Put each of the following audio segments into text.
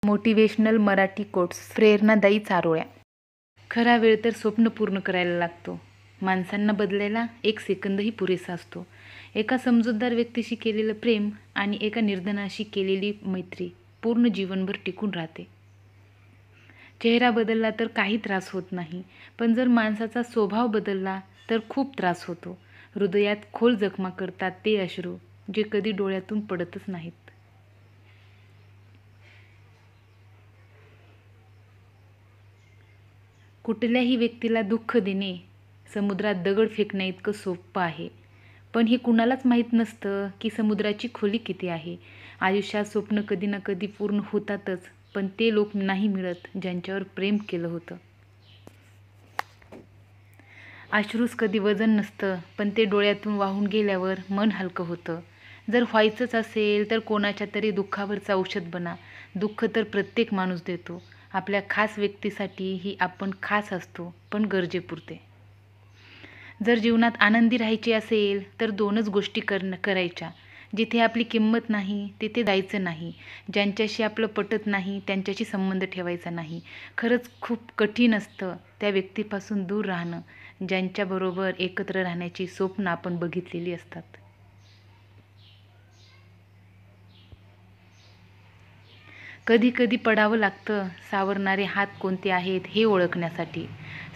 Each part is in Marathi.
मोटिवेशनल मराठी कोट्स, प्रेरणादायी चारोळ्या. खरा वेळ तर स्वप्न पूर्ण करायला लागतो. माणसांना बदलायला 1 सेकंदही पुरेसा असतो. एका समजूतदार व्यक्तीशी केलेलं प्रेम आणि एका निर्धनाशी केलेली मैत्री पूर्ण जीवनभर टिकून राहते. चेहरा बदलला तर काही त्रास होत नाही, पण जर माणसाचा स्वभाव बदलला तर खूप त्रास होतो. हृदयात खोल जखमा करतात ते अश्रू, जे कधी डोळ्यातून पडतच नाहीत. कुठल्याही व्यक्तीला दुःख देणे समुद्रात दगड फेकण्याइतकं सोपं आहे. पण हे कुणालाच माहीत नसतं की समुद्राची खोली किती आहे. आयुष्यात स्वप्न कधी ना कधी पूर्ण होतातच, पण ते लोक नाही मिळत ज्यांच्यावर प्रेम केलं होतं. अश्रूस कधी वजन नसतं, पण ते डोळ्यातून वाहून गेल्यावर मन हलकं होतं. जर व्हायचंच असेल तर कोणाच्या तरी दुःखावरचं औषध बना. दुःख तर प्रत्येक माणूस देतो. आपल्या खास व्यक्तीसाठीही आपण खास असतो, पण गरजेपुरते. जर जीवनात आनंदी राहायचे असेल तर 2च गोष्टी करायच्या. जिथे आपली किंमत नाही तिथे जायचं नाही. ज्यांच्याशी आपलं पटत नाही त्यांच्याशी संबंध ठेवायचा नाही. खरंच खूप कठीण असतं त्या व्यक्तीपासून दूर राहणं, ज्यांच्याबरोबर एकत्र राहण्याची स्वप्न आपण बघितलेली असतात. कधी कधी पडावं लागतं सावरणारे हात कोणते आहेत हे ओळखण्यासाठी.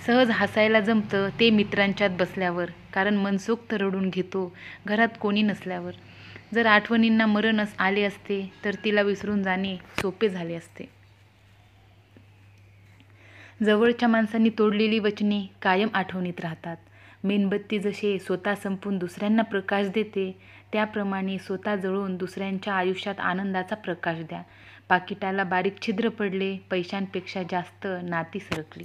सहज हसायला जमतं ते मित्रांच्यात बसल्यावर, कारण मनसोक्त रडून घेतो घरात कोणी नसल्यावर. जर आठवणींना मरण आले असते तर तिला विसरून जाणे सोपे झाले असते. जवळच्या माणसांनी तोडलेली वचने कायम आठवणीत राहतात. मेणबत्ती जसे स्वतः संपून दुसऱ्यांना प्रकाश देते, त्याप्रमाणे स्वतः जळून दुसऱ्यांच्या आयुष्यात आनंदाचा प्रकाश द्या. पाकिटाला बारीक छिद्र पडले, पैशांपेक्षा जास्त नाती सरकली.